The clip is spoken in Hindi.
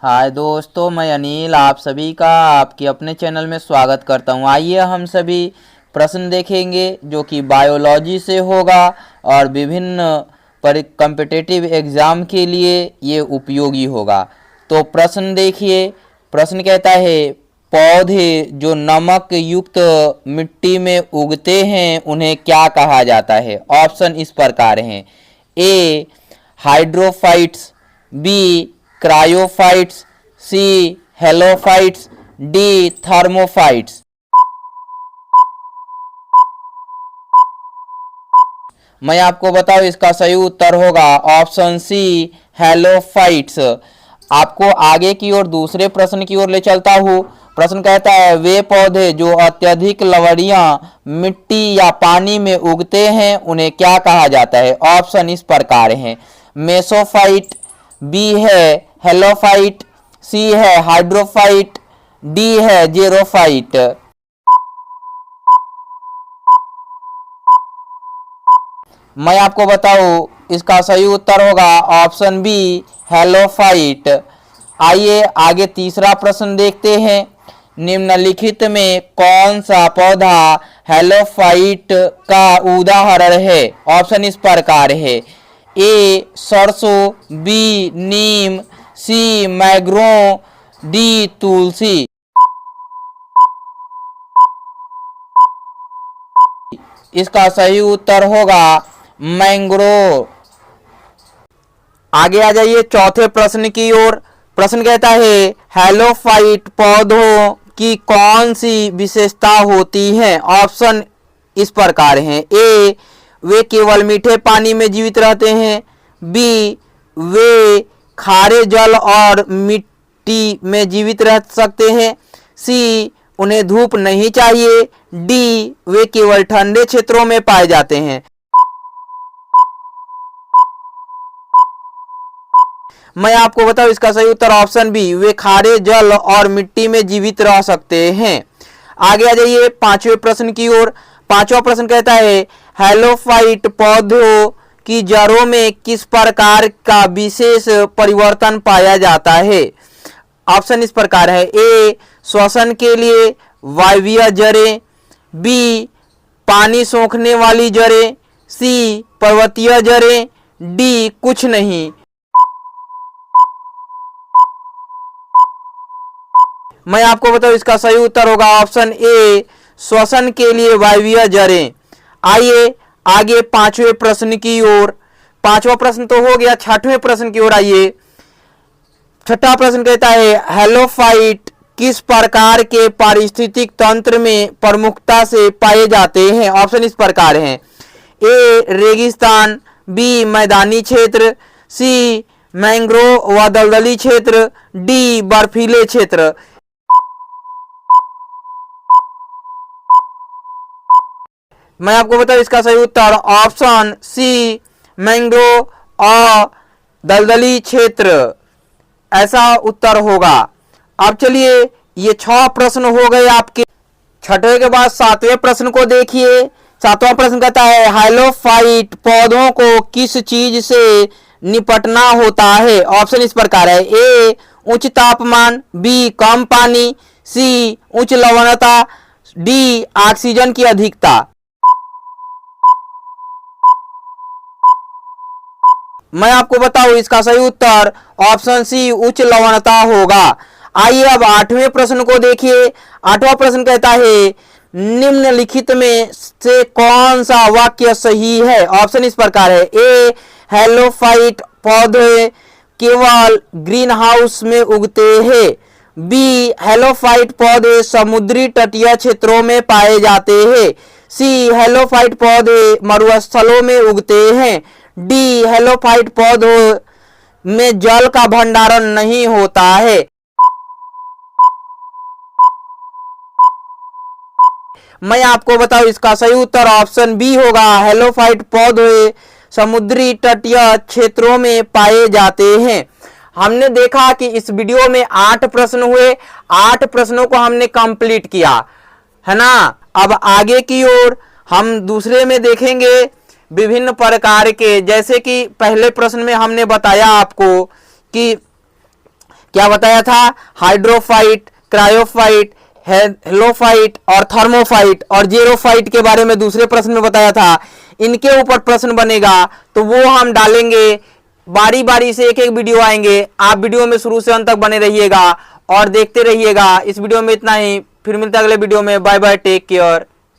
हाय दोस्तों, मैं अनिल आप सभी का आपके अपने चैनल में स्वागत करता हूं। आइए हम सभी प्रश्न देखेंगे जो कि बायोलॉजी से होगा और विभिन्न कॉम्पिटिटिव एग्ज़ाम के लिए ये उपयोगी होगा। तो प्रश्न देखिए। प्रश्न कहता है पौधे जो नमक युक्त मिट्टी में उगते हैं उन्हें क्या कहा जाता है। ऑप्शन इस प्रकार हैं। ए हाइड्रोफाइट्स, बी क्रायोफाइट्स, सी हेलोफाइट्स, डी थर्मोफाइट्स। मैं आपको बताऊं इसका सही उत्तर होगा ऑप्शन सी हेलोफाइट्स। आपको आगे की ओर दूसरे प्रश्न की ओर ले चलता हूँ। प्रश्न कहता है वे पौधे जो अत्यधिक लवणीय मिट्टी या पानी में उगते हैं उन्हें क्या कहा जाता है। ऑप्शन इस प्रकार हैं। मेसोफाइट, बी है हेलोफाइट, सी है हाइड्रोफाइट, डी है जेरोफाइट। मैं आपको बताऊं इसका सही उत्तर होगा ऑप्शन बी हेलोफाइट। आइए आगे तीसरा प्रश्न देखते हैं। निम्नलिखित में कौन सा पौधा हेलोफाइट का उदाहरण है। ऑप्शन इस प्रकार है। ए सरसों, बी नीम, सी मैग्रो, डी तुलसी। इसका सही उत्तर होगा मैंग्रोव। आगे आ जाइए चौथे प्रश्न की ओर। प्रश्न कहता है हेलोफाइट पौधों की कौन सी विशेषता होती है। ऑप्शन इस प्रकार हैं। ए वे केवल मीठे पानी में जीवित रहते हैं, बी वे खारे जल और मिट्टी में जीवित रह सकते हैं, सी उन्हें धूप नहीं चाहिए, डी वे केवल ठंडे क्षेत्रों में पाए जाते हैं। मैं आपको बताऊं इसका सही उत्तर ऑप्शन बी वे खारे जल और मिट्टी में जीवित रह सकते हैं। आगे आ जाइए पांचवें प्रश्न की ओर। पांचवा प्रश्न कहता है हेलोफाइट पौधों की जड़ों में किस प्रकार का विशेष परिवर्तन पाया जाता है। ऑप्शन इस प्रकार है। ए श्वसन के लिए वायवीय जड़ें, बी पानी सोखने वाली जड़ें, सी पर्वतीय जड़ें, डी कुछ नहीं। मैं आपको बताऊं इसका सही उत्तर होगा ऑप्शन ए श्वसन के लिए वायवीय जड़ें। आइए आगे पांचवें प्रश्न की ओर। पांचवा प्रश्न तो हो गया, छठवें प्रश्न की ओर आइए। छठा प्रश्न कहता है हेलोफाइट किस प्रकार के पारिस्थितिक तंत्र में प्रमुखता से पाए जाते हैं। ऑप्शन इस प्रकार हैं। ए रेगिस्तान, बी मैदानी क्षेत्र, सी मैंग्रोव व दलदली क्षेत्र, डी बर्फीले क्षेत्र। मैं आपको बताऊं इसका सही उत्तर ऑप्शन सी मैंग्रोव और दलदली क्षेत्र ऐसा उत्तर होगा। अब चलिए ये 6 प्रश्न हो गए आपके। छठे के बाद सातवें प्रश्न को देखिए। सातवां प्रश्न कहता है हेलोफाइट पौधों को किस चीज से निपटना होता है। ऑप्शन इस प्रकार है। ए उच्च तापमान, बी कम पानी, सी उच्च लवणता, डी ऑक्सीजन की अधिकता। मैं आपको बताऊं इसका सही उत्तर ऑप्शन सी उच्च लवणता होगा। आइए अब आठवें प्रश्न को देखिए। आठवां प्रश्न कहता है निम्नलिखित में से कौन सा वाक्य सही है। ऑप्शन इस प्रकार है। ए हेलोफाइट पौधे केवल ग्रीन हाउस में उगते हैं, बी हेलोफाइट पौधे समुद्री तटीय क्षेत्रों में पाए जाते हैं, सी हेलोफाइट पौधे मरुस्थलों में उगते हैं, डी हेलोफाइट पौधों में जल का भंडारण नहीं होता है। मैं आपको बताऊं इसका सही उत्तर ऑप्शन बी होगा। हेलोफाइट पौधे समुद्री तटीय क्षेत्रों में पाए जाते हैं। हमने देखा कि इस वीडियो में 8 प्रश्न हुए। 8 प्रश्नों को हमने कंप्लीट किया है ना। अब आगे की ओर हम दूसरे में देखेंगे विभिन्न प्रकार के, जैसे कि पहले प्रश्न में हमने बताया आपको कि क्या बताया था? हाइड्रोफाइट, क्रायोफाइट, हेलोफाइट और थर्मोफाइट और जेरोफाइट के बारे में दूसरे प्रश्न में बताया था। इनके ऊपर प्रश्न बनेगा तो वो हम डालेंगे, बारी बारी से एक एक वीडियो आएंगे। आप वीडियो में शुरू से अंत तक बने रहिएगा और देखते रहिएगा। इस वीडियो में इतना ही, फिर मिलते हैं अगले वीडियो में। Bye bye, take care.